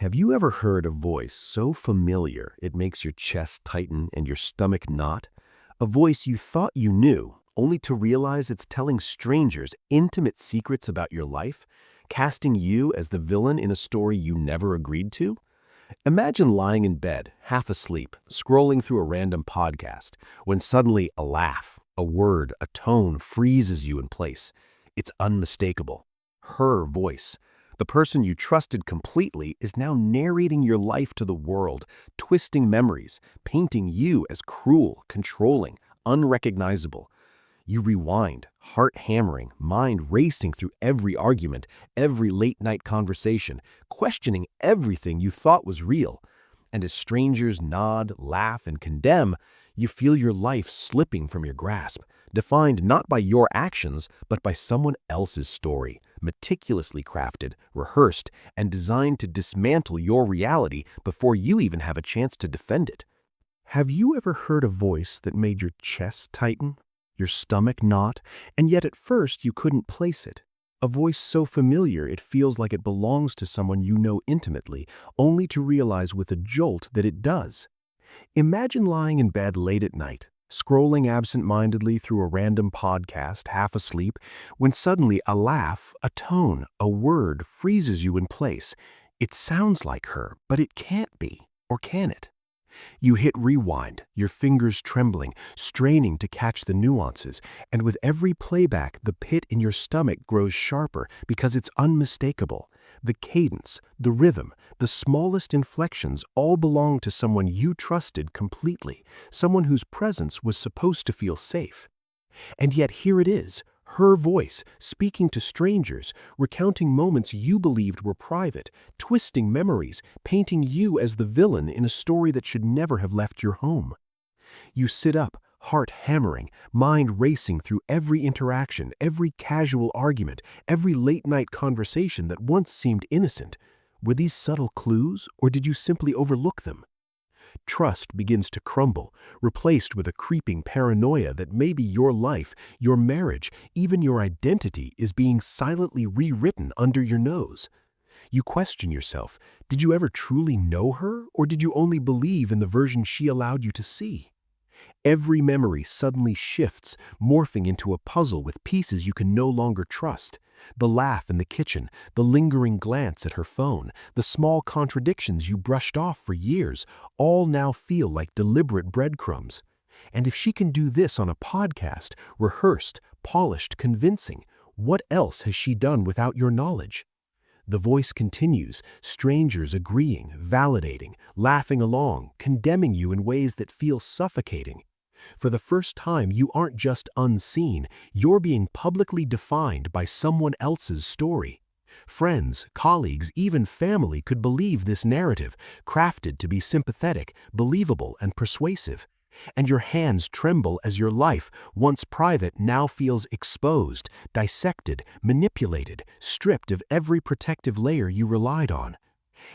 Have you ever heard a voice so familiar it makes your chest tighten and your stomach knot? A voice you thought you knew, only to realize it's telling strangers intimate secrets about your life, casting you as the villain in a story you never agreed to? Imagine lying in bed, half asleep, scrolling through a random podcast, when suddenly a laugh, a word, a tone freezes you in place. It's unmistakable. Her voice. The person you trusted completely is now narrating your life to the world, twisting memories, painting you as cruel, controlling, unrecognizable. You rewind, heart hammering, mind racing through every argument, every late-night conversation, questioning everything you thought was real. And as strangers nod, laugh, and condemn, you feel your life slipping from your grasp, defined not by your actions, but by someone else's story, meticulously crafted, rehearsed, and designed to dismantle your reality before you even have a chance to defend it. Have you ever heard a voice that made your chest tighten, your stomach knot, and yet at first you couldn't place it? A voice so familiar it feels like it belongs to someone you know intimately, only to realize with a jolt that it does. Imagine lying in bed late at night, scrolling absent-mindedly through a random podcast, half asleep, when suddenly a laugh, a tone, a word freezes you in place. It sounds like her, but it can't be, or can it? You hit rewind, your fingers trembling, straining to catch the nuances, and with every playback, the pit in your stomach grows sharper because it's unmistakable. The cadence, the rhythm, the smallest inflections all belong to someone you trusted completely, someone whose presence was supposed to feel safe. And yet here it is, her voice, speaking to strangers, recounting moments you believed were private, twisting memories, painting you as the villain in a story that should never have left your home. You sit up, heart hammering, mind racing through every interaction, every casual argument, every late-night conversation that once seemed innocent. Were these subtle clues, or did you simply overlook them? Trust begins to crumble, replaced with a creeping paranoia that maybe your life, your marriage, even your identity is being silently rewritten under your nose. You question yourself, did you ever truly know her, or did you only believe in the version she allowed you to see? Every memory suddenly shifts, morphing into a puzzle with pieces you can no longer trust. The laugh in the kitchen, the lingering glance at her phone, the small contradictions you brushed off for years, all now feel like deliberate breadcrumbs. And if she can do this on a podcast, rehearsed, polished, convincing, what else has she done without your knowledge? The voice continues, strangers agreeing, validating, laughing along, condemning you in ways that feel suffocating. For the first time, you aren't just unseen, you're being publicly defined by someone else's story. Friends, colleagues, even family could believe this narrative, crafted to be sympathetic, believable, and persuasive. And your hands tremble as your life, once private, now feels exposed, dissected, manipulated, stripped of every protective layer you relied on.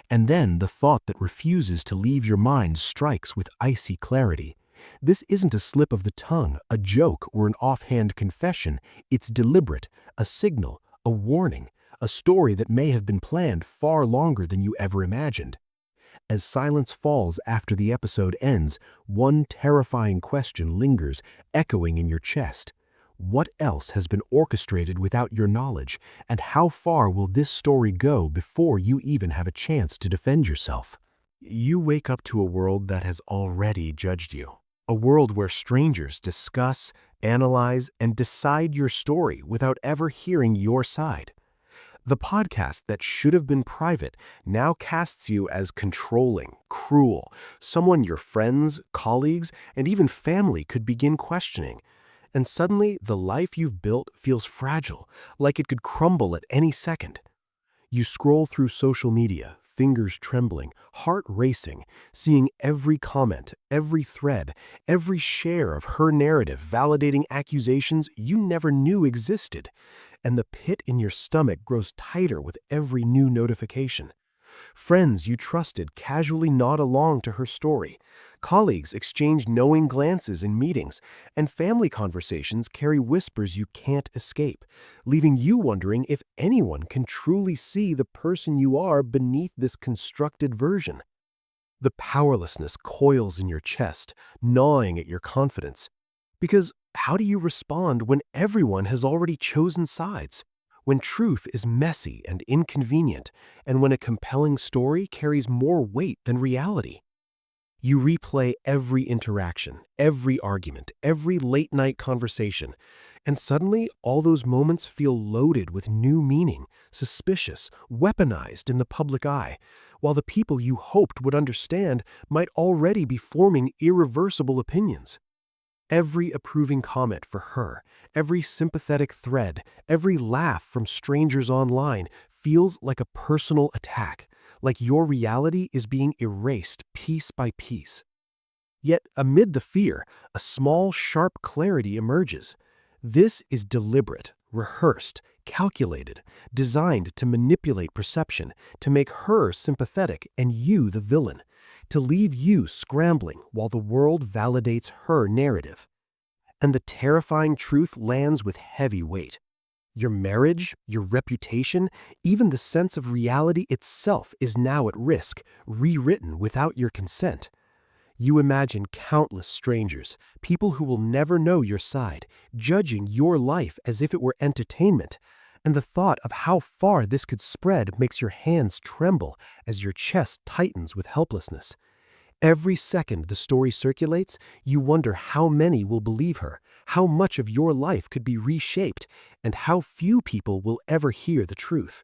And then the thought that refuses to leave your mind strikes with icy clarity. This isn't a slip of the tongue, a joke, or an offhand confession. It's deliberate, a signal, a warning, a story that may have been planned far longer than you ever imagined. As silence falls after the episode ends, one terrifying question lingers, echoing in your chest. What else has been orchestrated without your knowledge, and how far will this story go before you even have a chance to defend yourself? You wake up to a world that has already judged you. A world where strangers discuss, analyze, and decide your story without ever hearing your side. The podcast that should have been private now casts you as controlling, cruel, someone your friends, colleagues, and even family could begin questioning. And suddenly, the life you've built feels fragile, like it could crumble at any second. You scroll through social media, fingers trembling, heart racing, seeing every comment, every thread, every share of her narrative validating accusations you never knew existed. And the pit in your stomach grows tighter with every new notification. Friends you trusted casually nod along to her story. Colleagues exchange knowing glances in meetings, and family conversations carry whispers you can't escape, leaving you wondering if anyone can truly see the person you are beneath this constructed version. The powerlessness coils in your chest, gnawing at your confidence. Because how do you respond when everyone has already chosen sides? When truth is messy and inconvenient, and when a compelling story carries more weight than reality? You replay every interaction, every argument, every late-night conversation, and suddenly all those moments feel loaded with new meaning, suspicious, weaponized in the public eye, while the people you hoped would understand might already be forming irreversible opinions. Every approving comment for her, every sympathetic thread, every laugh from strangers online feels like a personal attack, like your reality is being erased piece by piece. Yet, amid the fear, a small, sharp clarity emerges. This is deliberate, rehearsed, calculated, designed to manipulate perception, to make her sympathetic and you the villain, to leave you scrambling while the world validates her narrative. And the terrifying truth lands with heavy weight. Your marriage, your reputation, even the sense of reality itself is now at risk, rewritten without your consent. You imagine countless strangers, people who will never know your side, judging your life as if it were entertainment, and the thought of how far this could spread makes your hands tremble as your chest tightens with helplessness. Every second the story circulates, you wonder how many will believe her, how much of your life could be reshaped, and how few people will ever hear the truth.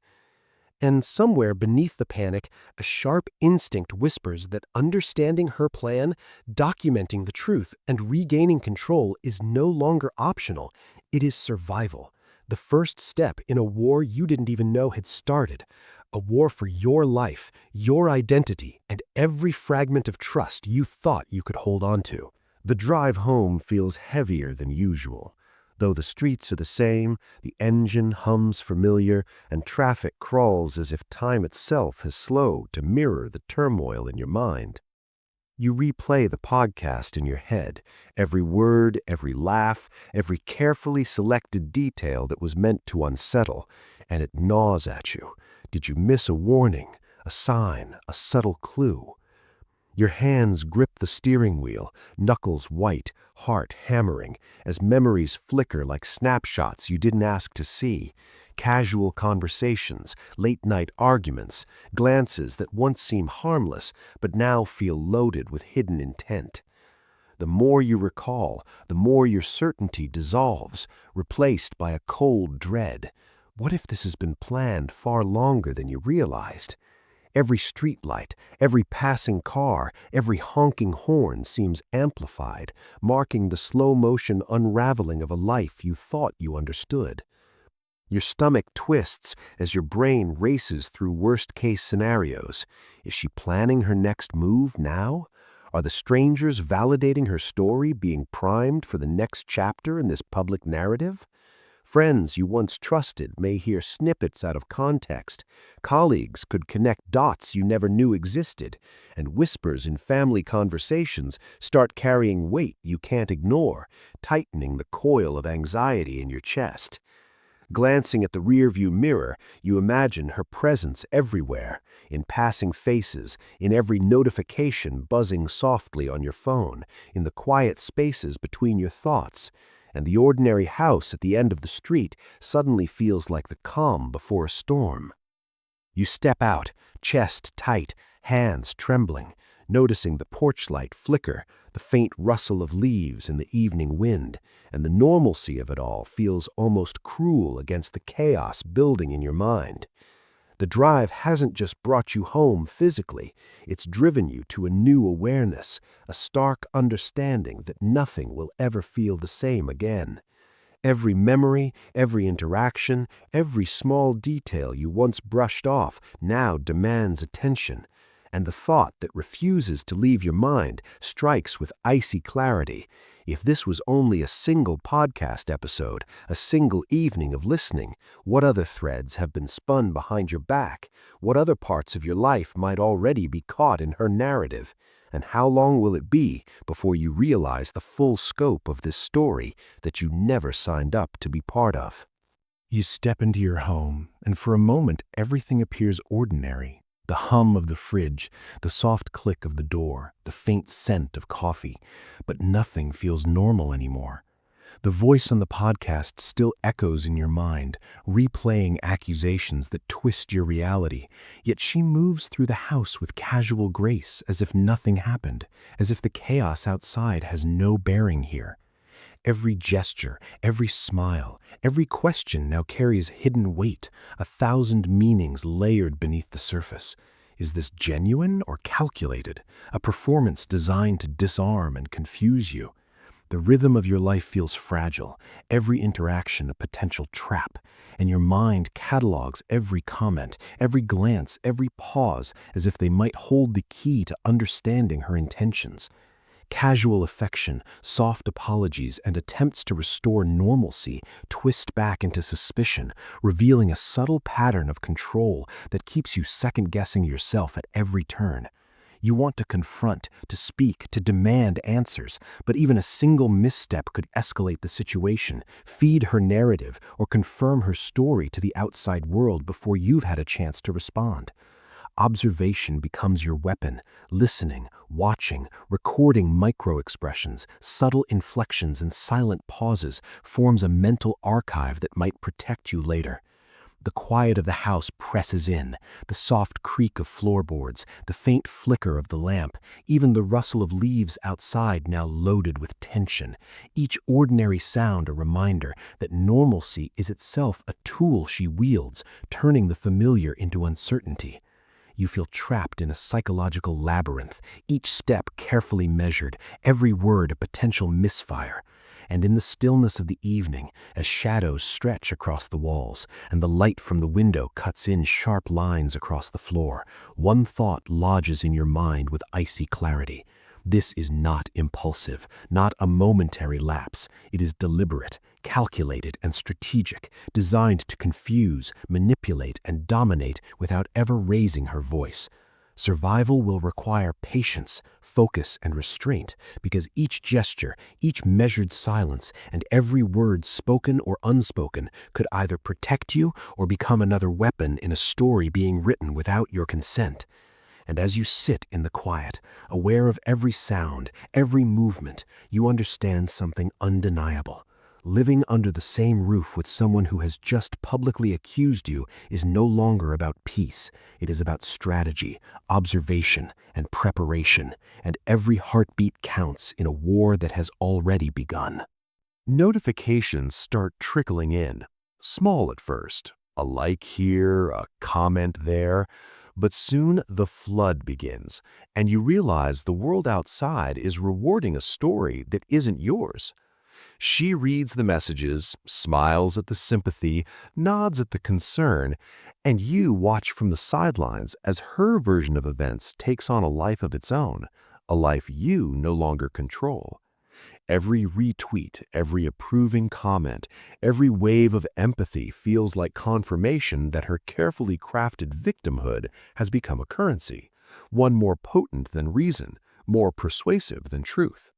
And somewhere beneath the panic, a sharp instinct whispers that understanding her plan, documenting the truth, and regaining control is no longer optional. It is survival. The first step in a war you didn't even know had started. A war for your life, your identity, and every fragment of trust you thought you could hold on to. The drive home feels heavier than usual. Though the streets are the same, the engine hums familiar, and traffic crawls as if time itself has slowed to mirror the turmoil in your mind. You replay the podcast in your head, every word, every laugh, every carefully selected detail that was meant to unsettle, and it gnaws at you. Did you miss a warning, a sign, a subtle clue? Your hands grip the steering wheel, knuckles white, heart hammering, as memories flicker like snapshots you didn't ask to see. Casual conversations, late-night arguments, glances that once seemed harmless but now feel loaded with hidden intent. The more you recall, the more your certainty dissolves, replaced by a cold dread. What if this has been planned far longer than you realized? Every streetlight, every passing car, every honking horn seems amplified, marking the slow-motion unraveling of a life you thought you understood. Your stomach twists as your brain races through worst-case scenarios. Is she planning her next move now? Are the strangers validating her story being primed for the next chapter in this public narrative? Friends you once trusted may hear snippets out of context. Colleagues could connect dots you never knew existed, and whispers in family conversations start carrying weight you can't ignore, tightening the coil of anxiety in your chest. Glancing at the rearview mirror, you imagine her presence everywhere, in passing faces, in every notification buzzing softly on your phone, in the quiet spaces between your thoughts, and the ordinary house at the end of the street suddenly feels like the calm before a storm. You step out, chest tight, hands trembling, noticing the porch light flicker, the faint rustle of leaves in the evening wind, and the normalcy of it all feels almost cruel against the chaos building in your mind. The drive hasn't just brought you home physically, it's driven you to a new awareness, a stark understanding that nothing will ever feel the same again. Every memory, every interaction, every small detail you once brushed off now demands attention. and the thought that refuses to leave your mind strikes with icy clarity. If this was only a single podcast episode, a single evening of listening, what other threads have been spun behind your back? What other parts of your life might already be caught in her narrative? And how long will it be before you realize the full scope of this story that you never signed up to be part of? You step into your home, and for a moment everything appears ordinary. The hum of the fridge, the soft click of the door, the faint scent of coffee, but nothing feels normal anymore. The voice on the podcast still echoes in your mind, replaying accusations that twist your reality, yet she moves through the house with casual grace as if nothing happened, as if the chaos outside has no bearing here. Every gesture, every smile, every question now carries hidden weight, 1,000 meanings layered beneath the surface. Is this genuine or calculated? A performance designed to disarm and confuse you? The rhythm of your life feels fragile, every interaction a potential trap, and your mind catalogs every comment, every glance, every pause as if they might hold the key to understanding her intentions. Casual affection, soft apologies, and attempts to restore normalcy twist back into suspicion, revealing a subtle pattern of control that keeps you second-guessing yourself at every turn. You want to confront, to speak, to demand answers, but even a single misstep could escalate the situation, feed her narrative, or confirm her story to the outside world before you've had a chance to respond. Observation becomes your weapon, listening, watching, recording micro-expressions, subtle inflections, and silent pauses forms a mental archive that might protect you later. The quiet of the house presses in, the soft creak of floorboards, the faint flicker of the lamp, even the rustle of leaves outside now loaded with tension. Each ordinary sound a reminder that normalcy is itself a tool she wields, turning the familiar into uncertainty. You feel trapped in a psychological labyrinth, each step carefully measured, every word a potential misfire. And in the stillness of the evening, as shadows stretch across the walls and the light from the window cuts in sharp lines across the floor, one thought lodges in your mind with icy clarity. This is not impulsive, not a momentary lapse. It is deliberate, calculated, and strategic, designed to confuse, manipulate, and dominate without ever raising her voice. Survival will require patience, focus, and restraint, because each gesture, each measured silence, and every word spoken or unspoken could either protect you or become another weapon in a story being written without your consent. And as you sit in the quiet, aware of every sound, every movement, you understand something undeniable. Living under the same roof with someone who has just publicly accused you is no longer about peace. It is about strategy, observation, and preparation, and every heartbeat counts in a war that has already begun. Notifications start trickling in, small at first, a like here, a comment there, but soon the flood begins, and you realize the world outside is rewarding a story that isn't yours. She reads the messages, smiles at the sympathy, nods at the concern, and you watch from the sidelines as her version of events takes on a life of its own, a life you no longer control. Every retweet, every approving comment, every wave of empathy feels like confirmation that her carefully crafted victimhood has become a currency, one more potent than reason, more persuasive than truth.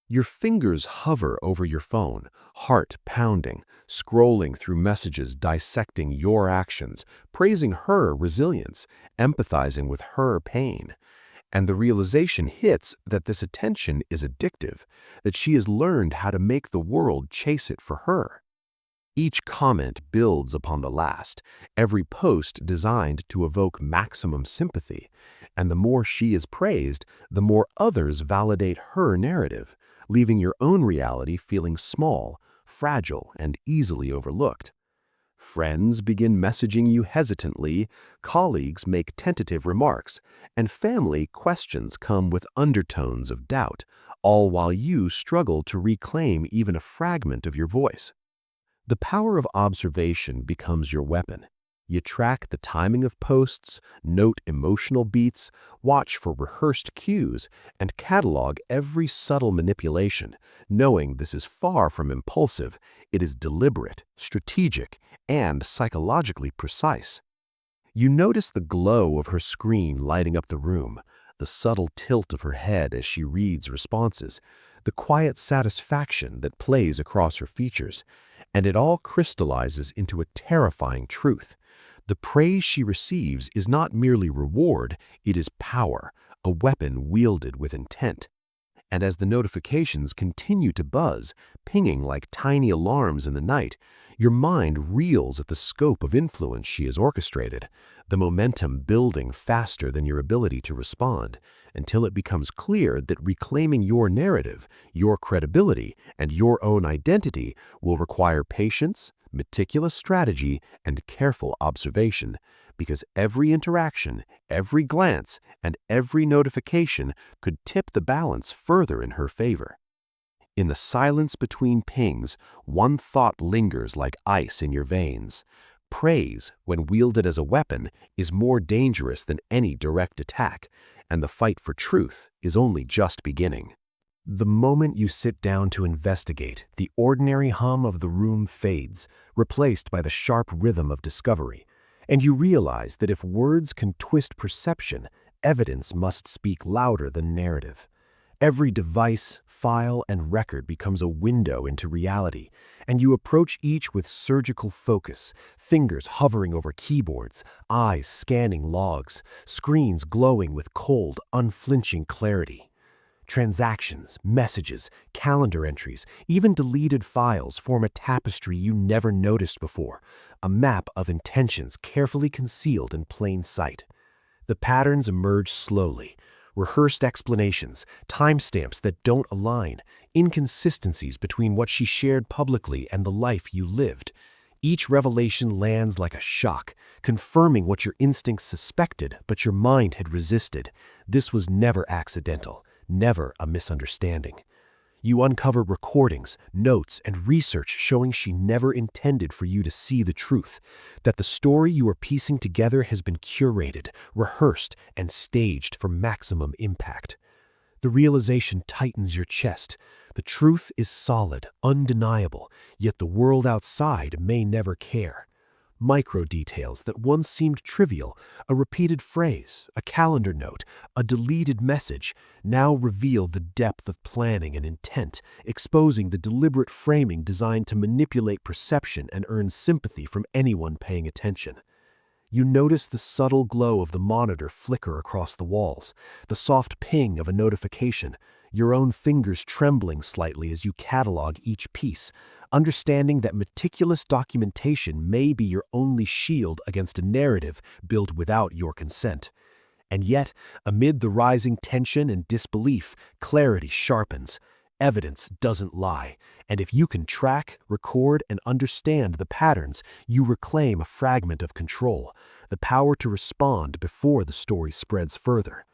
Your fingers hover over your phone, heart pounding, scrolling through messages dissecting your actions, praising her resilience, empathizing with her pain. And the realization hits that this attention is addictive, that she has learned how to make the world chase it for her. Each comment builds upon the last, every post designed to evoke maximum sympathy, and the more she is praised, the more others validate her narrative, leaving your own reality feeling small, fragile, and easily overlooked. Friends begin messaging you hesitantly, colleagues make tentative remarks, and family questions come with undertones of doubt, all while you struggle to reclaim even a fragment of your voice. The power of observation becomes your weapon. You track the timing of posts, note emotional beats, watch for rehearsed cues, and catalog every subtle manipulation, knowing this is far from impulsive, it is deliberate, strategic, and psychologically precise. You notice the glow of her screen lighting up the room, the subtle tilt of her head as she reads responses, the quiet satisfaction that plays across her features, and it all crystallizes into a terrifying truth. The praise she receives is not merely reward, it is power, a weapon wielded with intent. And as the notifications continue to buzz, pinging like tiny alarms in the night, your mind reels at the scope of influence she has orchestrated, the momentum building faster than your ability to respond, until it becomes clear that reclaiming your narrative, your credibility, and your own identity will require patience, meticulous strategy, and careful observation, because every interaction, every glance, and every notification could tip the balance further in her favor. In the silence between pings, one thought lingers like ice in your veins. Praise, when wielded as a weapon, is more dangerous than any direct attack, and the fight for truth is only just beginning. The moment you sit down to investigate, the ordinary hum of the room fades, replaced by the sharp rhythm of discovery, and you realize that if words can twist perception, evidence must speak louder than narrative. Every device, file, and record becomes a window into reality, and you approach each with surgical focus, fingers hovering over keyboards, eyes scanning logs, screens glowing with cold, unflinching clarity. Transactions, messages, calendar entries, even deleted files form a tapestry you never noticed before, a map of intentions carefully concealed in plain sight. The patterns emerge slowly, rehearsed explanations, timestamps that don't align, inconsistencies between what she shared publicly and the life you lived. Each revelation lands like a shock, confirming what your instincts suspected but your mind had resisted. This was never accidental, never a misunderstanding. You uncover recordings, notes, and research showing she never intended for you to see the truth, that the story you are piecing together has been curated, rehearsed, and staged for maximum impact. The realization tightens your chest. The truth is solid, undeniable, yet the world outside may never care. Micro details that once seemed trivial, a repeated phrase, a calendar note, a deleted message, now reveal the depth of planning and intent, exposing the deliberate framing designed to manipulate perception and earn sympathy from anyone paying attention. You notice the subtle glow of the monitor flicker across the walls, the soft ping of a notification, your own fingers trembling slightly as you catalog each piece, understanding that meticulous documentation may be your only shield against a narrative built without your consent. And yet, amid the rising tension and disbelief, clarity sharpens. Evidence doesn't lie, and if you can track, record, and understand the patterns, you reclaim a fragment of control, the power to respond before the story spreads further.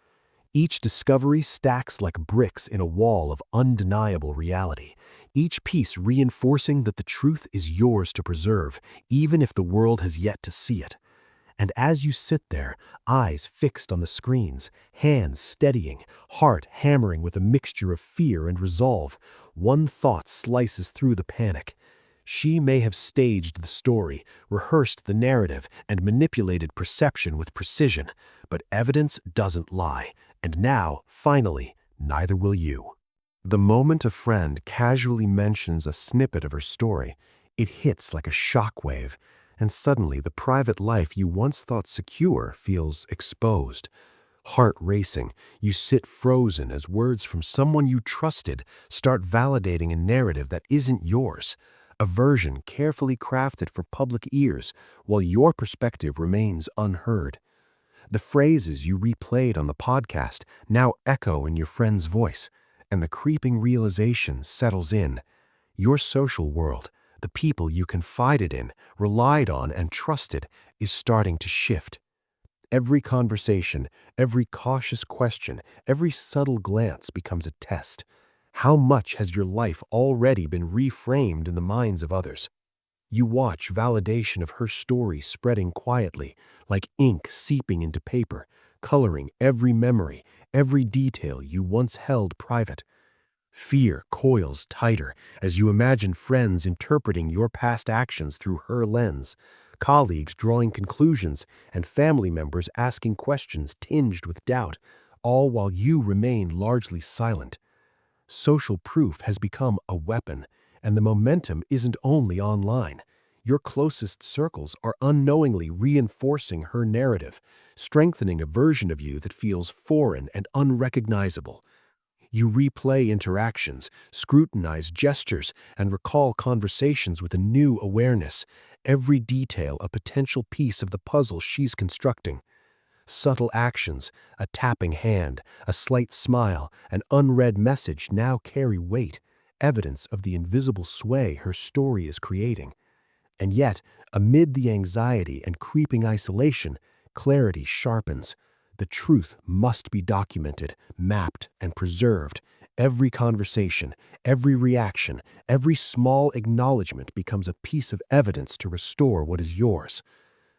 Each discovery stacks like bricks in a wall of undeniable reality, each piece reinforcing that the truth is yours to preserve, even if the world has yet to see it. And as you sit there, eyes fixed on the screens, hands steadying, heart hammering with a mixture of fear and resolve, one thought slices through the panic. She may have staged the story, rehearsed the narrative, and manipulated perception with precision, but evidence doesn't lie, and now, finally, neither will you. The moment a friend casually mentions a snippet of her story, it hits like a shockwave, and suddenly the private life you once thought secure feels exposed. Heart racing, you sit frozen as words from someone you trusted start validating a narrative that isn't yours, a version carefully crafted for public ears while your perspective remains unheard. The phrases you replayed on the podcast now echo in your friend's voice, and the creeping realization settles in. Your social world, the people you confided in, relied on, and trusted, is starting to shift. Every conversation, every cautious question, every subtle glance becomes a test. How much has your life already been reframed in the minds of others? You watch validation of her story spreading quietly, like ink seeping into paper, coloring every memory, every detail you once held private. Fear coils tighter as you imagine friends interpreting your past actions through her lens, colleagues drawing conclusions, and family members asking questions tinged with doubt, all while you remain largely silent. Social proof has become a weapon, and the momentum isn't only online. Your closest circles are unknowingly reinforcing her narrative, strengthening a version of you that feels foreign and unrecognizable. You replay interactions, scrutinize gestures, and recall conversations with a new awareness, every detail a potential piece of the puzzle she's constructing. Subtle actions, a tapping hand, a slight smile, an unread message now carry weight, evidence of the invisible sway her story is creating. And yet, amid the anxiety and creeping isolation, clarity sharpens. The truth must be documented, mapped, and preserved. Every conversation, every reaction, every small acknowledgement becomes a piece of evidence to restore what is yours.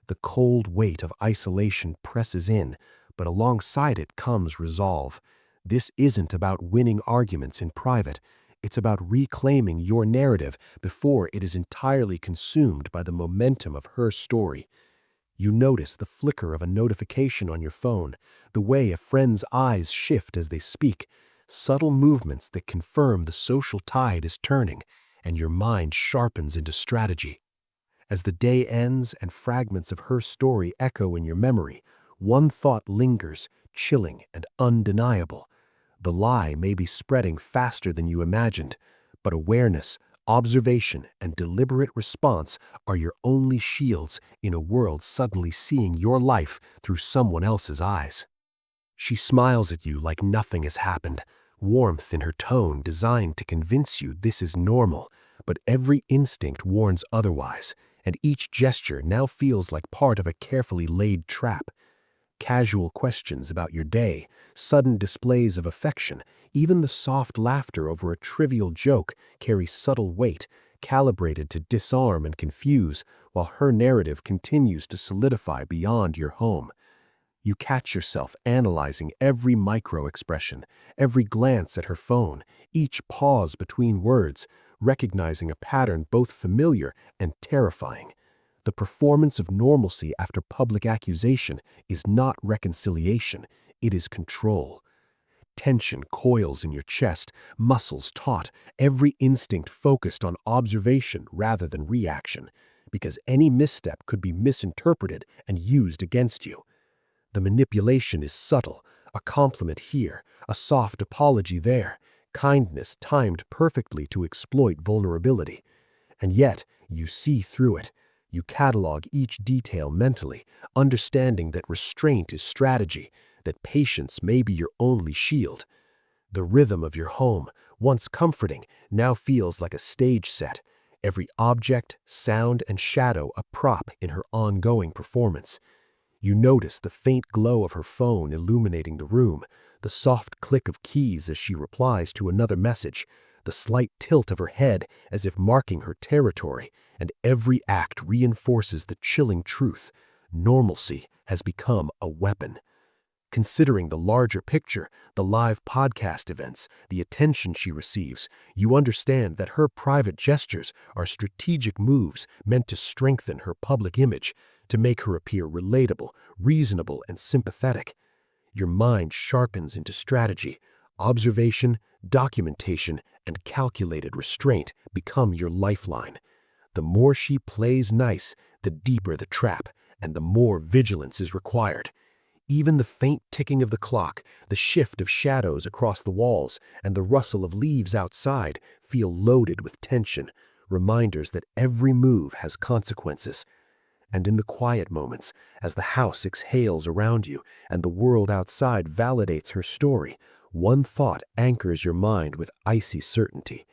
The cold weight of isolation presses in, but alongside it comes resolve. This isn't about winning arguments in private. It's about reclaiming your narrative before it is entirely consumed by the momentum of her story. You notice the flicker of a notification on your phone, the way a friend's eyes shift as they speak, subtle movements that confirm the social tide is turning, and your mind sharpens into strategy. As the day ends and fragments of her story echo in your memory, one thought lingers, chilling and undeniable. The lie may be spreading faster than you imagined, but awareness, observation, and deliberate response are your only shields in a world suddenly seeing your life through someone else's eyes. She smiles at you like nothing has happened, warmth in her tone designed to convince you this is normal, but every instinct warns otherwise, and each gesture now feels like part of a carefully laid trap. Casual questions about your day, sudden displays of affection, even the soft laughter over a trivial joke carry subtle weight, calibrated to disarm and confuse, while her narrative continues to solidify beyond your home. You catch yourself analyzing every micro-expression, every glance at her phone, each pause between words, recognizing a pattern both familiar and terrifying. The performance of normalcy after public accusation is not reconciliation, it is control. Tension coils in your chest, muscles taut, every instinct focused on observation rather than reaction, because any misstep could be misinterpreted and used against you. The manipulation is subtle, a compliment here, a soft apology there, kindness timed perfectly to exploit vulnerability. And yet, you see through it. You catalog each detail mentally, understanding that restraint is strategy, that patience may be your only shield. The rhythm of your home, once comforting, now feels like a stage set, every object, sound, and shadow a prop in her ongoing performance. You notice the faint glow of her phone illuminating the room, the soft click of keys as she replies to another message, the slight tilt of her head as if marking her territory, and every act reinforces the chilling truth. Normalcy has become a weapon. Considering the larger picture, the live podcast events, the attention she receives, you understand that her private gestures are strategic moves meant to strengthen her public image, to make her appear relatable, reasonable, and sympathetic. Your mind sharpens into strategy. Observation, documentation, and calculated restraint become your lifeline. The more she plays nice, the deeper the trap, and the more vigilance is required. Even the faint ticking of the clock, the shift of shadows across the walls, and the rustle of leaves outside feel loaded with tension, reminders that every move has consequences. And in the quiet moments, as the house exhales around you and the world outside validates her story, one thought anchors your mind with icy certainty.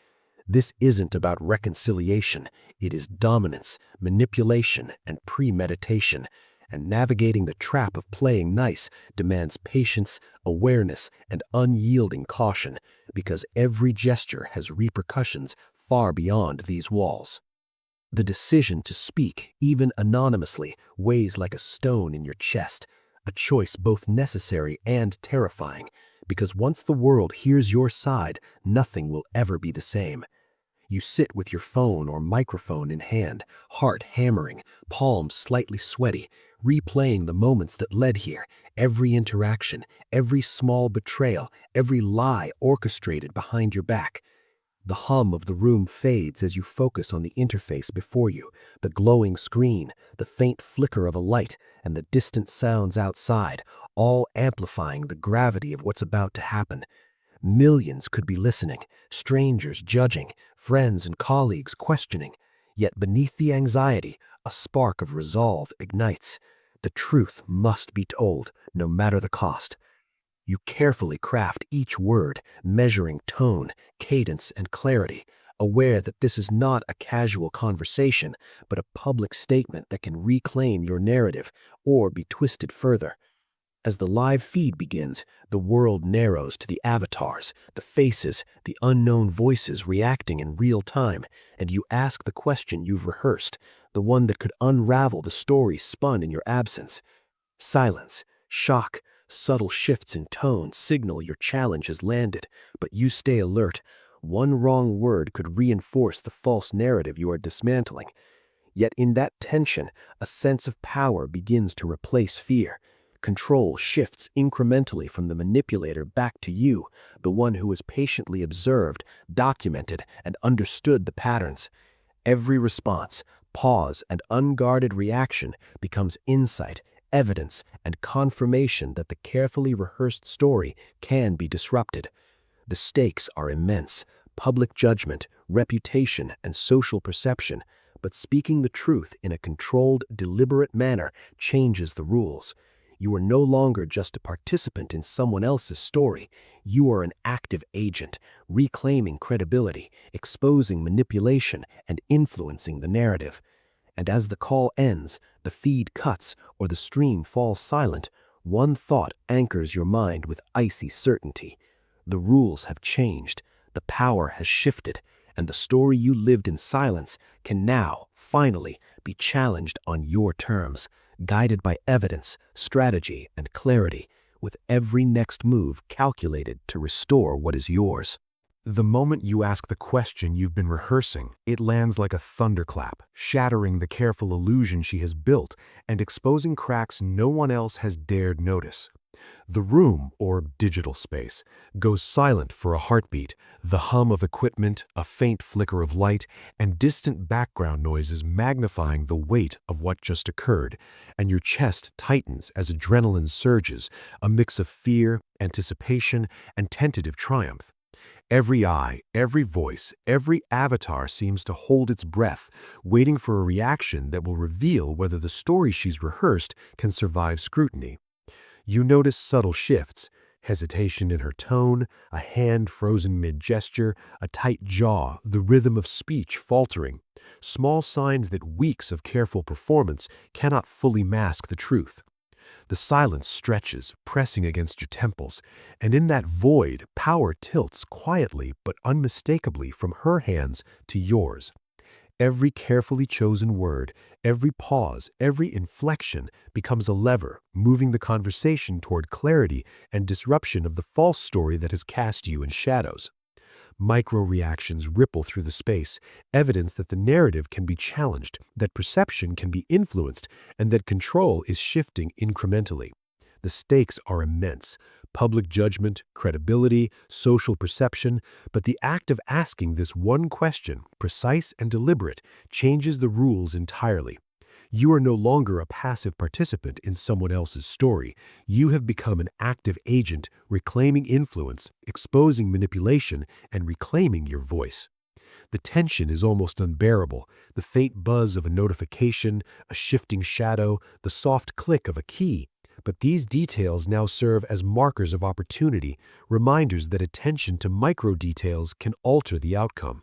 This isn't about reconciliation, it is dominance, manipulation, and premeditation. And navigating the trap of playing nice demands patience, awareness, and unyielding caution, because every gesture has repercussions far beyond these walls. The decision to speak, even anonymously, weighs like a stone in your chest, a choice both necessary and terrifying, because once the world hears your side, nothing will ever be the same. You sit with your phone or microphone in hand, heart hammering, palms slightly sweaty, replaying the moments that led here, every interaction, every small betrayal, every lie orchestrated behind your back. The hum of the room fades as you focus on the interface before you, the glowing screen, the faint flicker of a light, and the distant sounds outside, all amplifying the gravity of what's about to happen. Millions could be listening, strangers judging, friends and colleagues questioning. Yet beneath the anxiety, a spark of resolve ignites. The truth must be told, no matter the cost. You carefully craft each word, measuring tone, cadence, and clarity, aware that this is not a casual conversation, but a public statement that can reclaim your narrative or be twisted further. As the live feed begins, the world narrows to the avatars, the faces, the unknown voices reacting in real time, and you ask the question you've rehearsed, the one that could unravel the story spun in your absence. Silence, shock, subtle shifts in tone signal your challenge has landed, but you stay alert. One wrong word could reinforce the false narrative you are dismantling. Yet in that tension, a sense of power begins to replace fear. Control shifts incrementally from the manipulator back to you, the one who has patiently observed, documented, and understood the patterns. Every response, pause, and unguarded reaction becomes insight, evidence, and confirmation that the carefully rehearsed story can be disrupted. The stakes are immense: public judgment, reputation, and social perception. But speaking the truth in a controlled, deliberate manner changes the rules. You are no longer just a participant in someone else's story. You are an active agent, reclaiming credibility, exposing manipulation, and influencing the narrative. And as the call ends, the feed cuts, or the stream falls silent, one thought anchors your mind with icy certainty. The rules have changed, the power has shifted, and the story you lived in silence can now, finally, be challenged on your terms, guided by evidence, strategy, and clarity, with every next move calculated to restore what is yours. The moment you ask the question you've been rehearsing, it lands like a thunderclap, shattering the careful illusion she has built and exposing cracks no one else has dared notice. The room, or digital space, goes silent for a heartbeat, the hum of equipment, a faint flicker of light, and distant background noises magnifying the weight of what just occurred, and your chest tightens as adrenaline surges, a mix of fear, anticipation, and tentative triumph. Every eye, every voice, every avatar seems to hold its breath, waiting for a reaction that will reveal whether the story she's rehearsed can survive scrutiny. You notice subtle shifts: hesitation in her tone, a hand frozen mid-gesture, a tight jaw, the rhythm of speech faltering. Small signs that weeks of careful performance cannot fully mask the truth. The silence stretches, pressing against your temples, and in that void, power tilts quietly but unmistakably from her hands to yours. Every carefully chosen word, every pause, every inflection becomes a lever, moving the conversation toward clarity and disruption of the false story that has cast you in shadows. Micro-reactions ripple through the space, evidence that the narrative can be challenged, that perception can be influenced, and that control is shifting incrementally. The stakes are immense: public judgment, credibility, social perception, but the act of asking this one question, precise and deliberate, changes the rules entirely. You are no longer a passive participant in someone else's story. You have become an active agent, reclaiming influence, exposing manipulation, and reclaiming your voice. The tension is almost unbearable: the faint buzz of a notification, a shifting shadow, the soft click of a key. But these details now serve as markers of opportunity, reminders that attention to micro details can alter the outcome.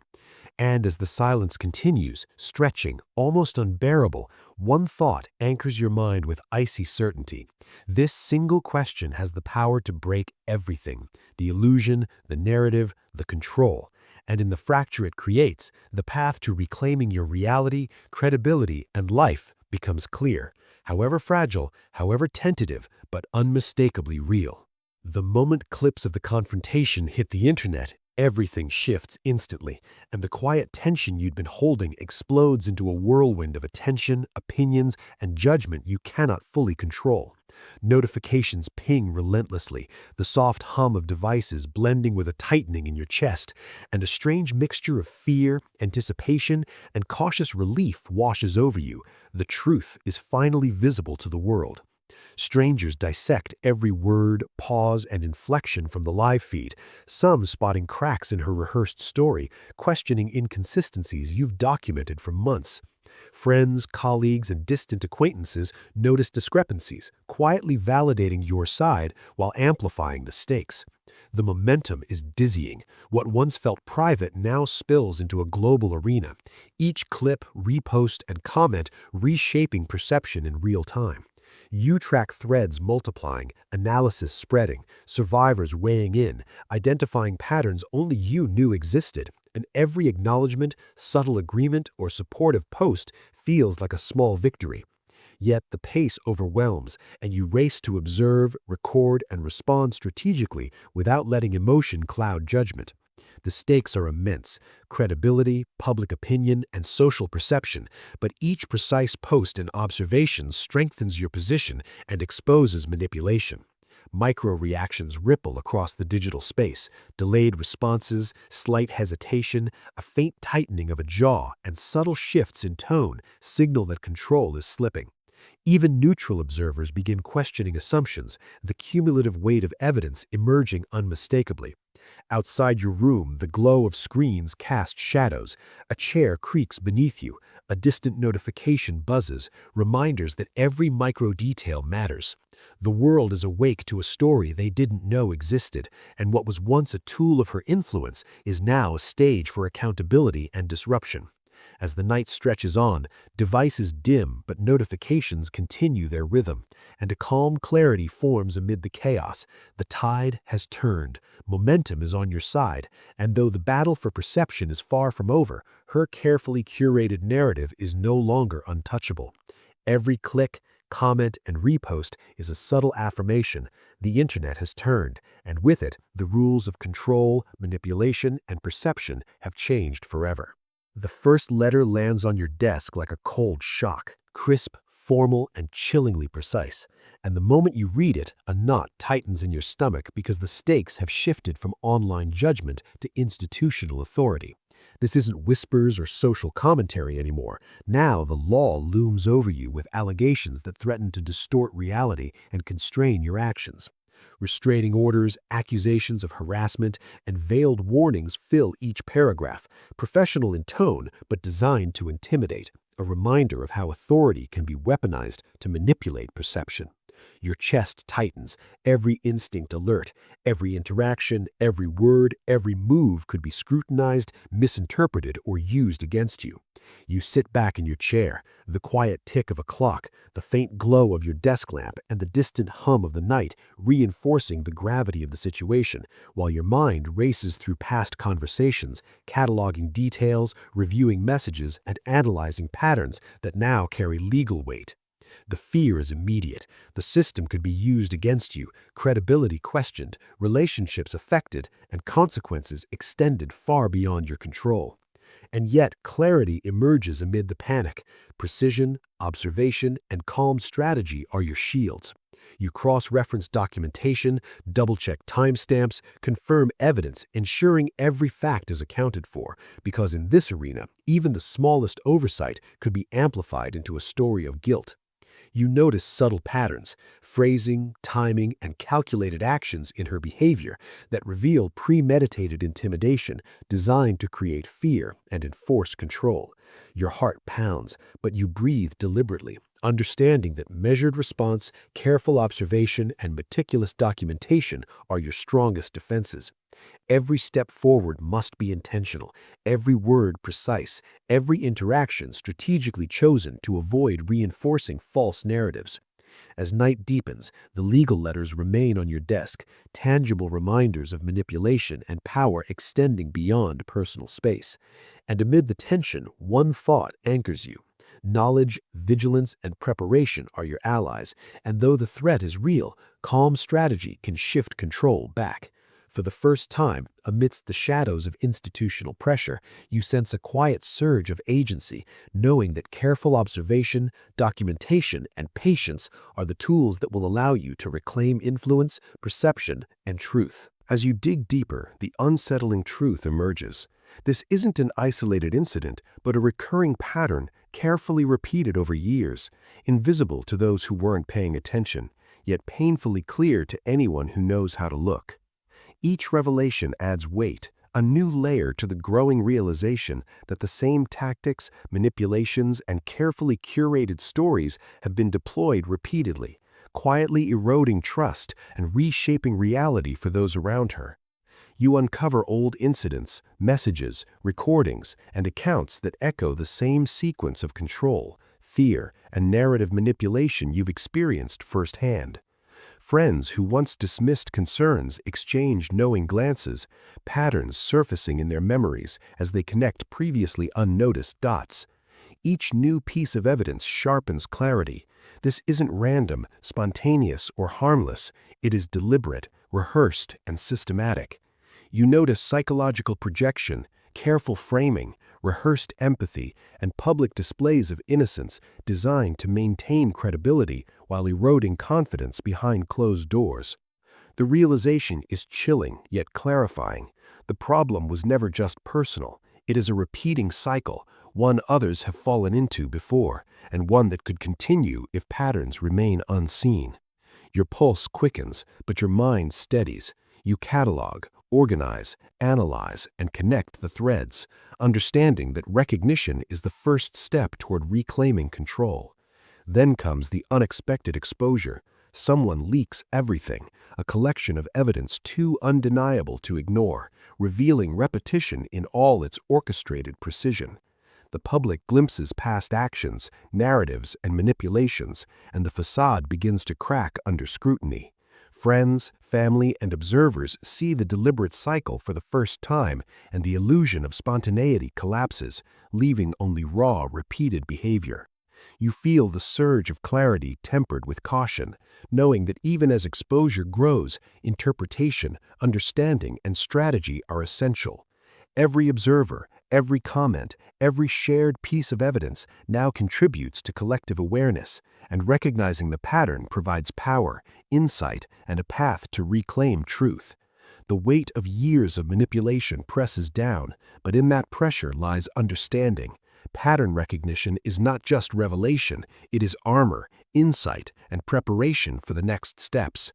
And as the silence continues, stretching, almost unbearable, one thought anchors your mind with icy certainty. This single question has the power to break everything: the illusion, the narrative, the control. And in the fracture it creates, the path to reclaiming your reality, credibility, and life becomes clear, however fragile, however tentative, but unmistakably real. The moment clips of the confrontation hit the internet, everything shifts instantly, and the quiet tension you'd been holding explodes into a whirlwind of attention, opinions, and judgment you cannot fully control. Notifications ping relentlessly, the soft hum of devices blending with a tightening in your chest, and a strange mixture of fear, anticipation, and cautious relief washes over you. The truth is finally visible to the world. Strangers dissect every word, pause, and inflection from the live feed, some spotting cracks in her rehearsed story, questioning inconsistencies you've documented for months. Friends, colleagues, and distant acquaintances notice discrepancies, quietly validating your side while amplifying the stakes. The momentum is dizzying. What once felt private now spills into a global arena. Each clip, repost, and comment reshaping perception in real time. You track threads multiplying, analysis spreading, survivors weighing in, identifying patterns only you knew existed, and every acknowledgement, subtle agreement, or supportive post feels like a small victory. Yet the pace overwhelms, and you race to observe, record, and respond strategically without letting emotion cloud judgment. The stakes are immense: credibility, public opinion, and social perception, but each precise post and observation strengthens your position and exposes manipulation. Micro-reactions ripple across the digital space: delayed responses, slight hesitation, a faint tightening of a jaw, and subtle shifts in tone signal that control is slipping. Even neutral observers begin questioning assumptions, the cumulative weight of evidence emerging unmistakably. Outside your room, the glow of screens casts shadows. A chair creaks beneath you. A distant notification buzzes, reminders that every micro detail matters. The world is awake to a story they didn't know existed, and what was once a tool of her influence is now a stage for accountability and disruption. As the night stretches on, devices dim, but notifications continue their rhythm, and a calm clarity forms amid the chaos. The tide has turned, momentum is on your side, and though the battle for perception is far from over, her carefully curated narrative is no longer untouchable. Every click, comment, and repost is a subtle affirmation: the internet has turned, and with it, the rules of control, manipulation, and perception have changed forever. The first letter lands on your desk like a cold shock, crisp, formal, and chillingly precise. And the moment you read it, a knot tightens in your stomach because the stakes have shifted from online judgment to institutional authority. This isn't whispers or social commentary anymore. Now the law looms over you with allegations that threaten to distort reality and constrain your actions. Restraining orders, accusations of harassment, and veiled warnings fill each paragraph, professional in tone but designed to intimidate, a reminder of how authority can be weaponized to manipulate perception. Your chest tightens, every instinct alert, every interaction, every word, every move could be scrutinized, misinterpreted, or used against you. You sit back in your chair, the quiet tick of a clock, the faint glow of your desk lamp, and the distant hum of the night reinforcing the gravity of the situation, while your mind races through past conversations, cataloging details, reviewing messages, and analyzing patterns that now carry legal weight. The fear is immediate. The system could be used against you, credibility questioned, relationships affected, and consequences extended far beyond your control. And yet clarity emerges amid the panic. Precision, observation, and calm strategy are your shields. You cross-reference documentation, double-check timestamps, confirm evidence, ensuring every fact is accounted for, because in this arena, even the smallest oversight could be amplified into a story of guilt. You notice subtle patterns, phrasing, timing, and calculated actions in her behavior that reveal premeditated intimidation designed to create fear and enforce control. Your heart pounds, but you breathe deliberately, understanding that measured response, careful observation, and meticulous documentation are your strongest defenses. Every step forward must be intentional, every word precise, every interaction strategically chosen to avoid reinforcing false narratives. As night deepens, the legal letters remain on your desk, tangible reminders of manipulation and power extending beyond personal space. And amid the tension, one thought anchors you. Knowledge, vigilance, and preparation are your allies, and though the threat is real, calm strategy can shift control back. For the first time, amidst the shadows of institutional pressure, you sense a quiet surge of agency, knowing that careful observation, documentation, and patience are the tools that will allow you to reclaim influence, perception, and truth. As you dig deeper, the unsettling truth emerges. This isn't an isolated incident, but a recurring pattern carefully repeated over years, invisible to those who weren't paying attention, yet painfully clear to anyone who knows how to look. Each revelation adds weight, a new layer to the growing realization that the same tactics, manipulations, and carefully curated stories have been deployed repeatedly, quietly eroding trust and reshaping reality for those around her. You uncover old incidents, messages, recordings, and accounts that echo the same sequence of control, fear, and narrative manipulation you've experienced firsthand. Friends who once dismissed concerns exchange knowing glances, patterns surfacing in their memories as they connect previously unnoticed dots. Each new piece of evidence sharpens clarity. This isn't random, spontaneous, or harmless. It is deliberate, rehearsed, and systematic. You notice psychological projection, careful framing, rehearsed empathy, and public displays of innocence designed to maintain credibility while eroding confidence behind closed doors. The realization is chilling yet clarifying. The problem was never just personal. It is a repeating cycle, one others have fallen into before, and one that could continue if patterns remain unseen. Your pulse quickens, but your mind steadies. You catalog, organize, analyze, and connect the threads, understanding that recognition is the first step toward reclaiming control. Then comes the unexpected exposure. Someone leaks everything, a collection of evidence too undeniable to ignore, revealing repetition in all its orchestrated precision. The public glimpses past actions, narratives, and manipulations, and the facade begins to crack under scrutiny. Friends, family, and observers see the deliberate cycle for the first time, and the illusion of spontaneity collapses, leaving only raw, repeated behavior. You feel the surge of clarity tempered with caution, knowing that even as exposure grows, interpretation, understanding, and strategy are essential. Every observer, every comment, every shared piece of evidence now contributes to collective awareness, and recognizing the pattern provides power, insight, and a path to reclaim truth. The weight of years of manipulation presses down, but in that pressure lies understanding. Pattern recognition is not just revelation, it is armor, insight, and preparation for the next steps.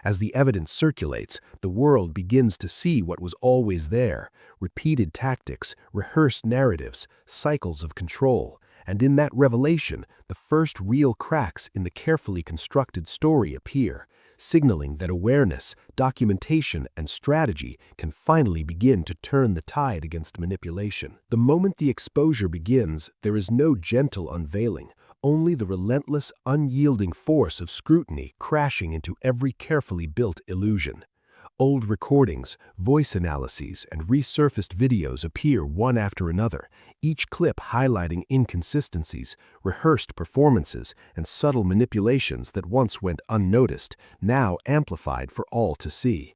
As the evidence circulates, the world begins to see what was always there: repeated tactics, rehearsed narratives, cycles of control. And in that revelation, the first real cracks in the carefully constructed story appear, signaling that awareness, documentation, and strategy can finally begin to turn the tide against manipulation. The moment the exposure begins, there is no gentle unveiling, only the relentless, unyielding force of scrutiny crashing into every carefully built illusion. Old recordings, voice analyses, and resurfaced videos appear one after another, each clip highlighting inconsistencies, rehearsed performances, and subtle manipulations that once went unnoticed, now amplified for all to see.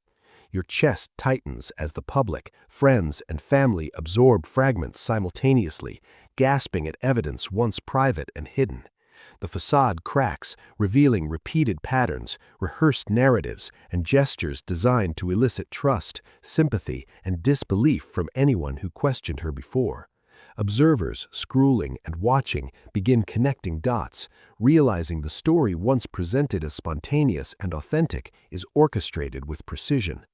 Your chest tightens as the public, friends, and family absorb fragments simultaneously, gasping at evidence once private and hidden. The facade cracks, revealing repeated patterns, rehearsed narratives, and gestures designed to elicit trust, sympathy, and disbelief from anyone who questioned her before. Observers, scrolling and watching, begin connecting dots, realizing the story once presented as spontaneous and authentic is orchestrated with precision.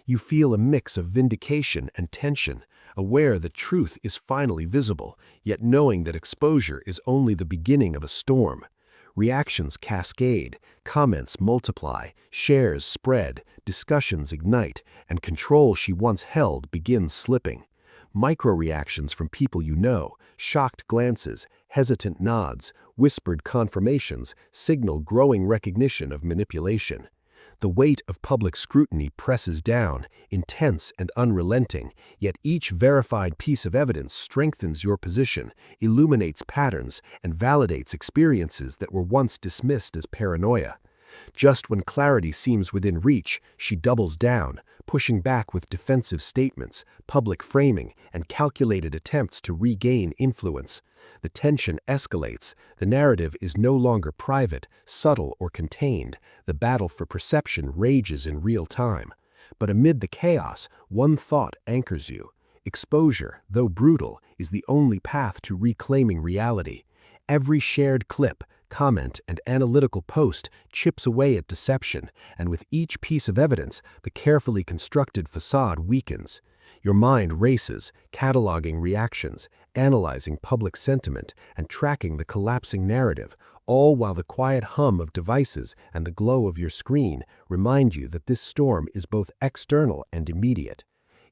You feel a mix of vindication and tension, aware that truth is finally visible, yet knowing that exposure is only the beginning of a storm. Reactions cascade, comments multiply, shares spread, discussions ignite, and control she once held begins slipping. Micro-reactions from people you know, shocked glances, hesitant nods, whispered confirmations signal growing recognition of manipulation. The weight of public scrutiny presses down, intense and unrelenting, yet each verified piece of evidence strengthens your position, illuminates patterns, and validates experiences that were once dismissed as paranoia. Just when clarity seems within reach, she doubles down, pushing back with defensive statements, public framing, and calculated attempts to regain influence. The tension escalates. The narrative is no longer private, subtle, or contained. The battle for perception rages in real time. But amid the chaos, one thought anchors you. Exposure, though brutal, is the only path to reclaiming reality. Every shared clip, comment, and analytical post chips away at deception, and with each piece of evidence, the carefully constructed facade weakens. Your mind races, cataloging reactions, analyzing public sentiment, and tracking the collapsing narrative, all while the quiet hum of devices and the glow of your screen remind you that this storm is both external and immediate.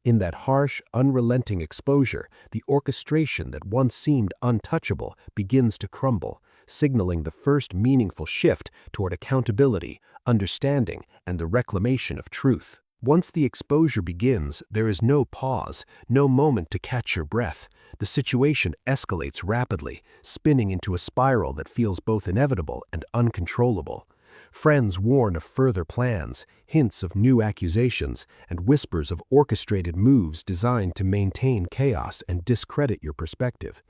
In that harsh, unrelenting exposure, the orchestration that once seemed untouchable begins to crumble, signaling the first meaningful shift toward accountability, understanding, and the reclamation of truth. Once the exposure begins, there is no pause, no moment to catch your breath. The situation escalates rapidly, spinning into a spiral that feels both inevitable and uncontrollable. Friends warn of further plans, hints of new accusations, and whispers of orchestrated moves designed to maintain chaos and discredit your perspective.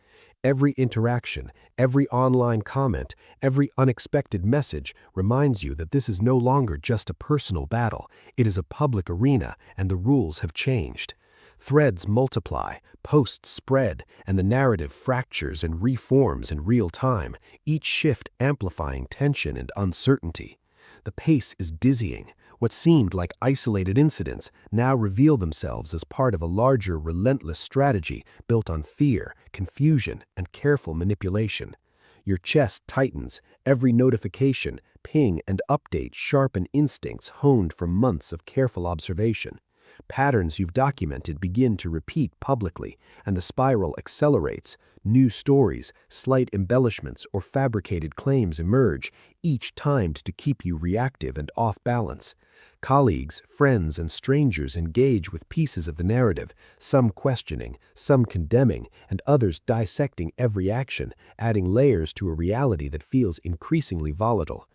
Every interaction, every online comment, every unexpected message reminds you that this is no longer just a personal battle. It is a public arena, and the rules have changed. Threads multiply, posts spread, and the narrative fractures and reforms in real time, each shift amplifying tension and uncertainty. The pace is dizzying. What seemed like isolated incidents now reveal themselves as part of a larger, relentless strategy built on fear, confusion, and careful manipulation. Your chest tightens, every notification, ping, and update sharpen instincts honed from months of careful observation. Patterns you've documented begin to repeat publicly, and the spiral accelerates. New stories, slight embellishments, or fabricated claims emerge, each timed to keep you reactive and off balance. Colleagues, friends, and strangers engage with pieces of the narrative, some questioning, some condemning, and others dissecting every action, adding layers to a reality that feels increasingly volatile.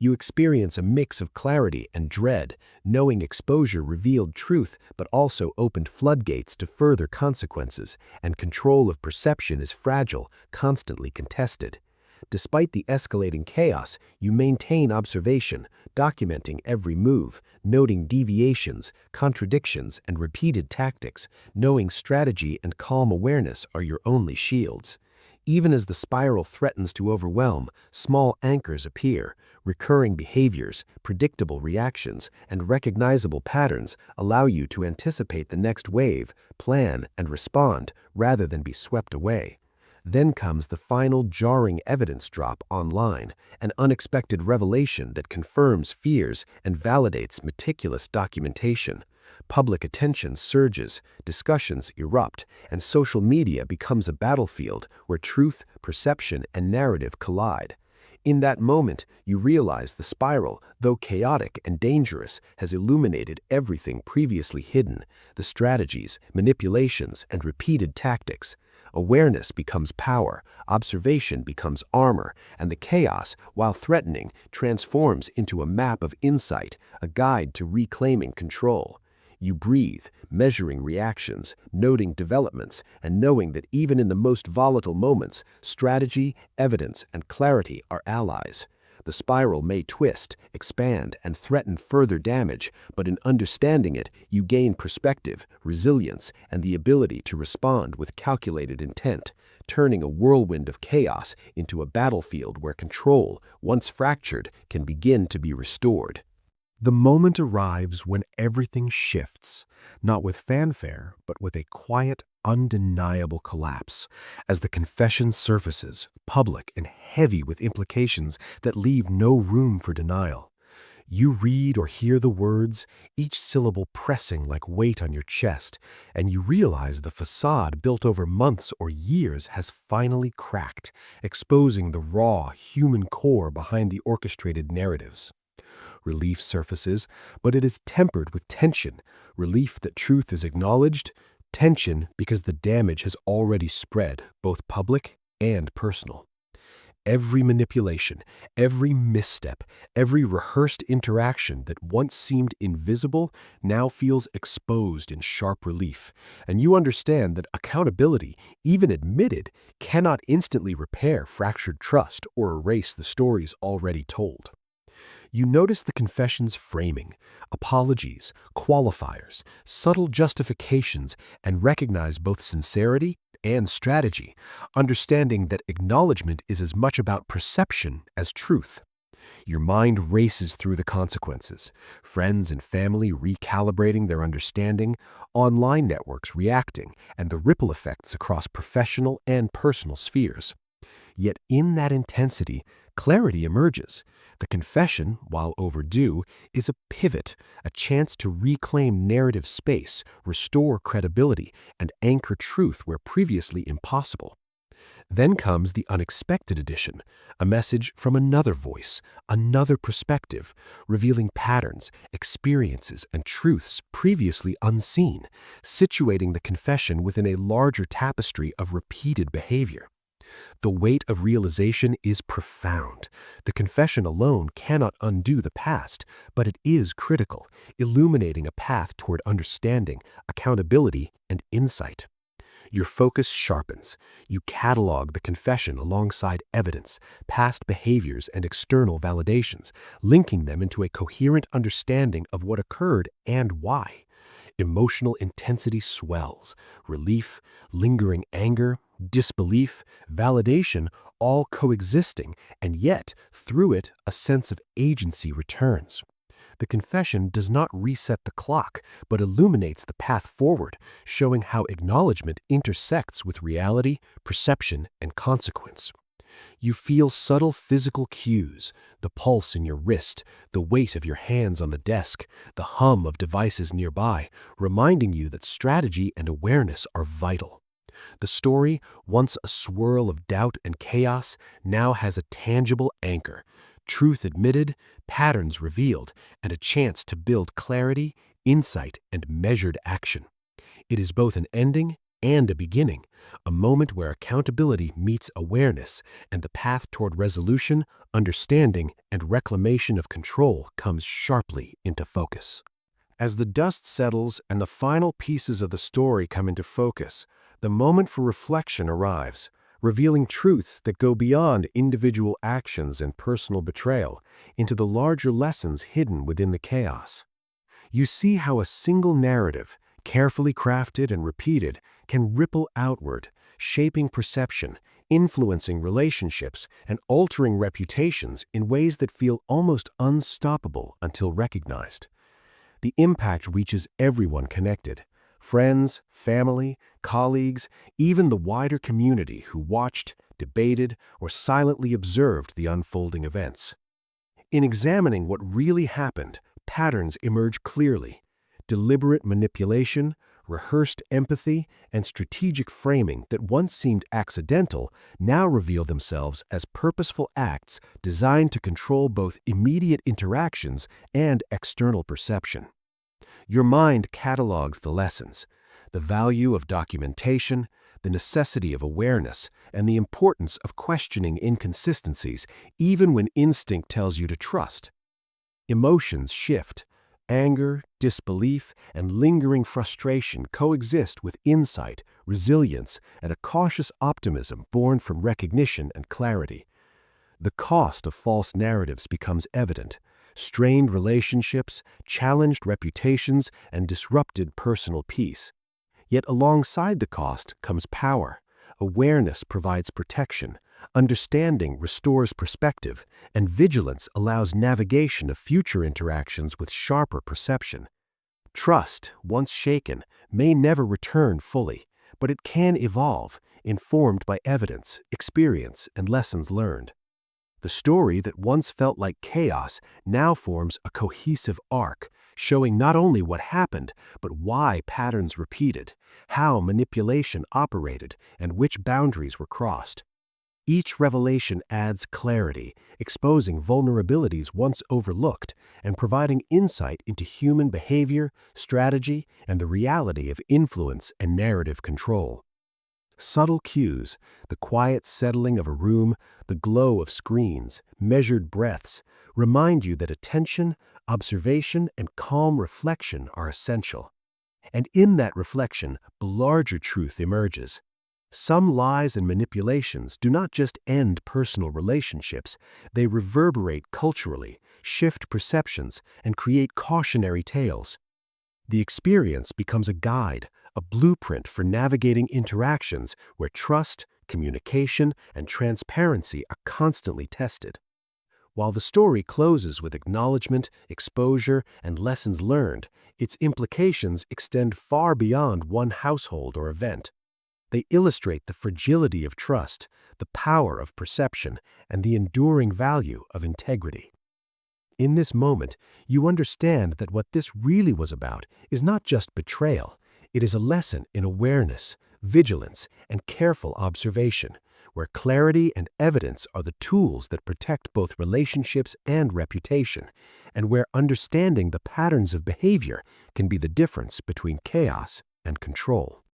You experience a mix of clarity and dread, knowing exposure revealed truth but also opened floodgates to further consequences, and control of perception is fragile, constantly contested. Despite the escalating chaos, you maintain observation, documenting every move, noting deviations, contradictions, and repeated tactics, knowing strategy and calm awareness are your only shields. Even as the spiral threatens to overwhelm, small anchors appear. Recurring behaviors, predictable reactions, and recognizable patterns allow you to anticipate the next wave, plan, and respond rather than be swept away. Then comes the final jarring evidence drop online, an unexpected revelation that confirms fears and validates meticulous documentation. Public attention surges, discussions erupt, and social media becomes a battlefield where truth, perception, and narrative collide. In that moment, you realize the spiral, though chaotic and dangerous, has illuminated everything previously hidden, the strategies, manipulations, and repeated tactics. Awareness becomes power, observation becomes armor, and the chaos, while threatening, transforms into a map of insight, a guide to reclaiming control. You breathe, measuring reactions, noting developments, and knowing that even in the most volatile moments, strategy, evidence, and clarity are allies. The spiral may twist, expand, and threaten further damage, but in understanding it, you gain perspective, resilience, and the ability to respond with calculated intent, turning a whirlwind of chaos into a battlefield where control, once fractured, can begin to be restored. The moment arrives when everything shifts, not with fanfare, but with a quiet, undeniable collapse, as the confession surfaces, public and heavy with implications that leave no room for denial. You read or hear the words, each syllable pressing like weight on your chest, and you realize the facade built over months or years has finally cracked, exposing the raw, human core behind the orchestrated narratives. Relief surfaces, but it is tempered with tension. Relief that truth is acknowledged, tension because the damage has already spread, both public and personal. Every manipulation, every misstep, every rehearsed interaction that once seemed invisible now feels exposed in sharp relief, and you understand that accountability, even admitted, cannot instantly repair fractured trust or erase the stories already told. You notice the confession's framing, apologies, qualifiers, subtle justifications, and recognize both sincerity and strategy, understanding that acknowledgement is as much about perception as truth. Your mind races through the consequences, friends and family recalibrating their understanding, online networks reacting, and the ripple effects across professional and personal spheres. Yet in that intensity, clarity emerges. The confession, while overdue, is a pivot, a chance to reclaim narrative space, restore credibility, and anchor truth where previously impossible. Then comes the unexpected addition, a message from another voice, another perspective, revealing patterns, experiences, and truths previously unseen, situating the confession within a larger tapestry of repeated behavior. The weight of realization is profound. The confession alone cannot undo the past, but it is critical, illuminating a path toward understanding, accountability, and insight. Your focus sharpens. You catalog the confession alongside evidence, past behaviors, and external validations, linking them into a coherent understanding of what occurred and why. Emotional intensity swells, relief, lingering anger, disbelief, validation, all coexisting, and yet, through it, a sense of agency returns. The confession does not reset the clock, but illuminates the path forward, showing how acknowledgement intersects with reality, perception, and consequence. You feel subtle physical cues, the pulse in your wrist, the weight of your hands on the desk, the hum of devices nearby, reminding you that strategy and awareness are vital. The story, once a swirl of doubt and chaos, now has a tangible anchor, truth admitted, patterns revealed, and a chance to build clarity, insight, and measured action. It is both an ending and a beginning, a moment where accountability meets awareness, and the path toward resolution, understanding, and reclamation of control comes sharply into focus. As the dust settles and the final pieces of the story come into focus, the moment for reflection arrives, revealing truths that go beyond individual actions and personal betrayal into the larger lessons hidden within the chaos. You see how a single narrative, carefully crafted and repeated, can ripple outward, shaping perception, influencing relationships, and altering reputations in ways that feel almost unstoppable until recognized. The impact reaches everyone connected: friends, family, colleagues, even the wider community who watched, debated, or silently observed the unfolding events. In examining what really happened, patterns emerge clearly. Deliberate manipulation, rehearsed empathy, and strategic framing that once seemed accidental now reveal themselves as purposeful acts designed to control both immediate interactions and external perception. Your mind catalogs the lessons, the value of documentation, the necessity of awareness, and the importance of questioning inconsistencies even when instinct tells you to trust. Emotions shift. Anger, disbelief, and lingering frustration coexist with insight, resilience, and a cautious optimism born from recognition and clarity. The cost of false narratives becomes evident: strained relationships, challenged reputations, and disrupted personal peace. Yet alongside the cost comes power. Awareness provides protection, understanding restores perspective, and vigilance allows navigation of future interactions with sharper perception. Trust, once shaken, may never return fully, but it can evolve, informed by evidence, experience, and lessons learned. The story that once felt like chaos now forms a cohesive arc, showing not only what happened, but why patterns repeated, how manipulation operated, and which boundaries were crossed. Each revelation adds clarity, exposing vulnerabilities once overlooked and providing insight into human behavior, strategy, and the reality of influence and narrative control. Subtle cues, the quiet settling of a room, the glow of screens, measured breaths, remind you that attention, observation, and calm reflection are essential. And in that reflection, the larger truth emerges. Some lies and manipulations do not just end personal relationships, they reverberate culturally, shift perceptions, and create cautionary tales. The experience becomes a guide, a blueprint for navigating interactions where trust, communication, and transparency are constantly tested. While the story closes with acknowledgement, exposure, and lessons learned, its implications extend far beyond one household or event. They illustrate the fragility of trust, the power of perception, and the enduring value of integrity. In this moment, you understand that what this really was about is not just betrayal. It is a lesson in awareness, vigilance, and careful observation, where clarity and evidence are the tools that protect both relationships and reputation, and where understanding the patterns of behavior can be the difference between chaos and control.